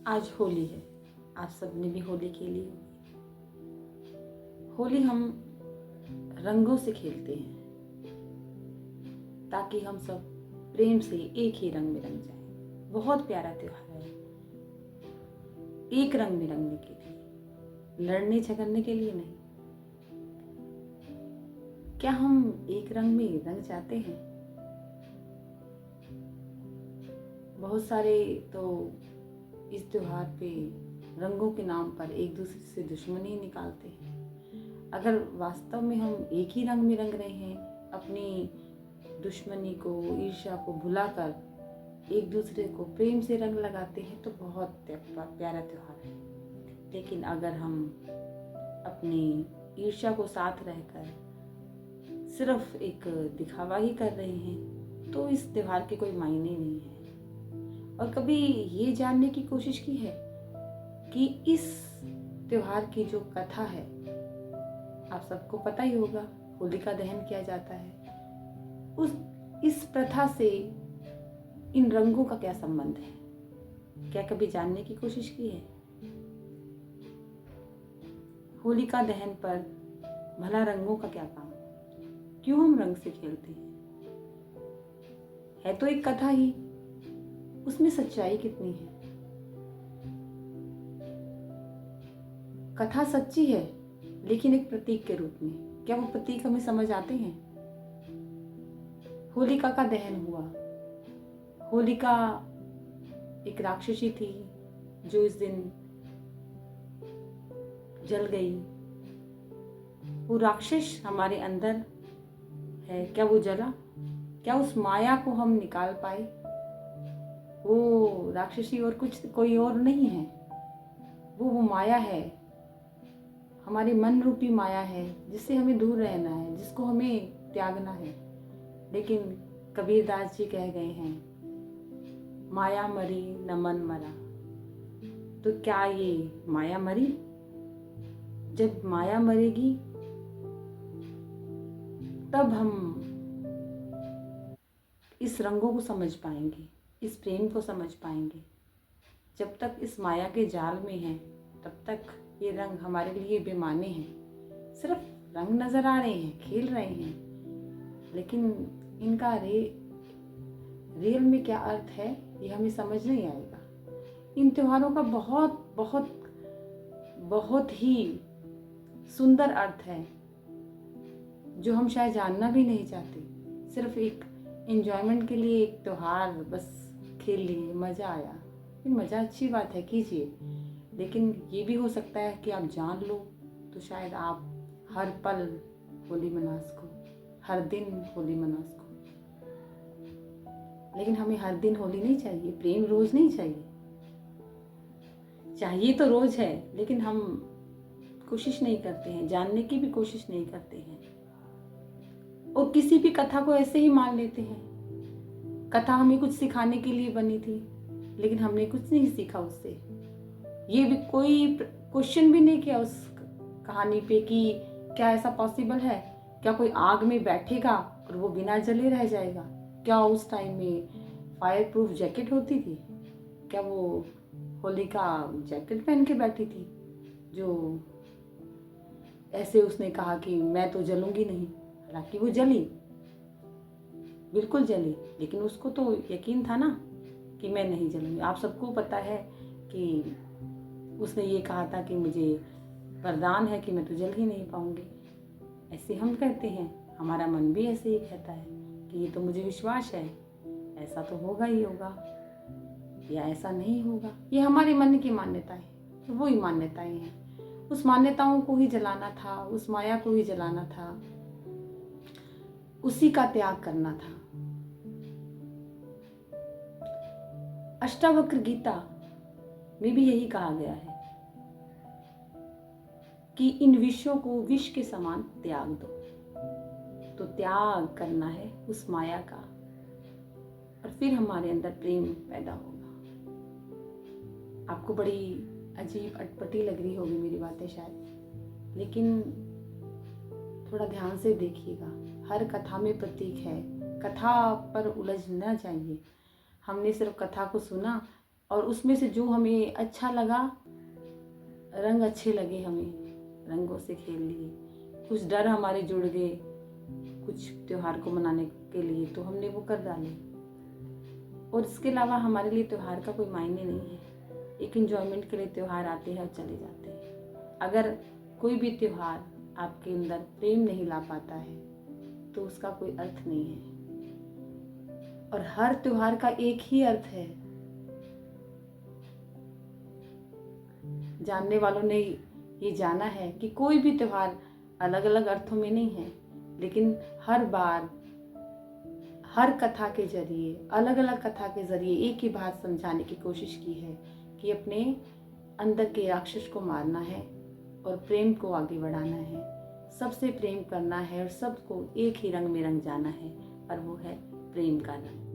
आज होली है। आप सबने भी होली खेली होगी। होली हम रंगों से खेलते हैं ताकि हम सब प्रेम से एक ही रंग में रंग जाएं। बहुत प्यारा त्योहार है। एक रंग में रंगने के लिए, लड़ने झगड़ने के लिए नहीं। क्या हम एक रंग में रंग जाते हैं? बहुत सारे तो इस त्योहार पे रंगों के नाम पर एक दूसरे से दुश्मनी निकालते हैं। अगर वास्तव में हम एक ही रंग में रंग रहे हैं, अपनी दुश्मनी को, ईर्ष्या को भुलाकर एक दूसरे को प्रेम से रंग लगाते हैं तो बहुत प्यारा त्योहार है। लेकिन अगर हम अपनी ईर्ष्या को साथ रहकर सिर्फ एक दिखावा ही कर रहे हैं तो इस त्योहार के कोई मायने नहीं है। और कभी ये जानने की कोशिश की है कि इस त्योहार की जो कथा है, आप सबको पता ही होगा, होलिका दहन किया जाता है। इस प्रथा से इन रंगों का क्या संबंध है? क्या कभी जानने की कोशिश की है? होलिका दहन पर भला रंगों का क्या काम? क्यों हम रंग से खेलते हैं? है तो एक कथा ही, उसमें सच्चाई कितनी है? कथा सच्ची है लेकिन एक प्रतीक के रूप में। क्या वो प्रतीक हमें समझ आते हैं? होलिका का दहन हुआ। होलिका एक राक्षसी थी जो इस दिन जल गई। वो राक्षस हमारे अंदर है, क्या वो जला? क्या उस माया को हम निकाल पाए? वो राक्षसी और कोई और नहीं है। वो माया है, हमारी मन रूपी माया है, जिससे हमें दूर रहना है, जिसको हमें त्यागना है। लेकिन कबीरदास जी कह गए हैं, माया मरी न मन मरा। तो क्या ये माया मरी? जब माया मरेगी तब हम इस रंगों को समझ पाएंगे, इस प्रेम को समझ पाएंगे। जब तक इस माया के जाल में हैं तब तक ये रंग हमारे लिए बेमाने हैं। सिर्फ रंग नजर आ रहे हैं, खेल रहे हैं, लेकिन इनका रियल में क्या अर्थ है ये हमें समझ नहीं आएगा। इन त्योहारों का बहुत बहुत बहुत ही सुंदर अर्थ है जो हम शायद जानना भी नहीं चाहते। सिर्फ एक एंजॉयमेंट के लिए एक त्योहार बस खेल लिए, मज़ा आया। ये मज़ा अच्छी बात है, कीजिए, लेकिन ये भी हो सकता है कि आप जान लो तो शायद आप हर पल होली मना सको, हर दिन होली मना सको। लेकिन हमें हर दिन होली नहीं चाहिए, प्रेम रोज नहीं चाहिए। चाहिए तो रोज है, लेकिन हम कोशिश नहीं करते हैं, जानने की भी कोशिश नहीं करते हैं, और किसी भी कथा को ऐसे ही मान लेते हैं। कथा हमें कुछ सिखाने के लिए बनी थी, लेकिन हमने कुछ नहीं सीखा उससे। ये भी कोई क्वेश्चन भी नहीं किया उस कहानी पे कि क्या ऐसा पॉसिबल है? क्या कोई आग में बैठेगा और वो बिना जले रह जाएगा? क्या उस टाइम में फायर प्रूफ जैकेट होती थी? क्या वो होलिका जैकेट पहन के बैठी थी जो ऐसे उसने कहा कि मैं तो जलूंगी नहीं? हालांकि वो जली, बिल्कुल जली, लेकिन उसको तो यकीन था ना कि मैं नहीं जलूंगी। आप सबको पता है कि उसने ये कहा था कि मुझे वरदान है कि मैं तो जल ही नहीं पाऊंगी। ऐसे हम कहते हैं, हमारा मन भी ऐसे ही कहता है कि ये तो मुझे विश्वास है, ऐसा तो होगा ही होगा, या ऐसा नहीं होगा। ये हमारे मन की मान्यताएं, तो वो ही मान्यताएं हैं। उस मान्यताओं को ही जलाना था, उस माया को ही जलाना था, उसी का त्याग करना था। अष्टावक्र गीता में भी यही कहा गया है कि इन विषयों को विष के समान त्याग दो। तो त्याग करना है उस माया का, और फिर हमारे अंदर प्रेम पैदा होगा। आपको बड़ी अजीब अटपटी लग रही होगी मेरी बातें शायद, लेकिन थोड़ा ध्यान से देखिएगा। हर कथा में प्रतीक है, कथा पर उलझना चाहिए। हमने सिर्फ कथा को सुना और उसमें से जो हमें अच्छा लगा, रंग अच्छे लगे, हमें रंगों से खेल लिए। कुछ डर हमारे जुड़ गए कुछ त्योहार को मनाने के लिए, तो हमने वो कर डाले। और इसके अलावा हमारे लिए त्योहार का कोई मायने नहीं है। एक एंजॉयमेंट के लिए त्योहार आते हैं और चले जाते हैं। अगर कोई भी त्योहार आपके अंदर प्रेम नहीं ला पाता है तो उसका कोई अर्थ नहीं है। और हर त्योहार का एक ही अर्थ है। जानने वालों ने ये जाना है कि कोई भी त्योहार अलग अलग अर्थों में नहीं है, लेकिन हर बार हर कथा के जरिए, अलग अलग कथा के जरिए एक ही बात समझाने की कोशिश की है कि अपने अंदर के राक्षस को मारना है और प्रेम को आगे बढ़ाना है, सबसे प्रेम करना है और सबको एक ही रंग में रंग जाना है, और वो है प्रेम का रंग।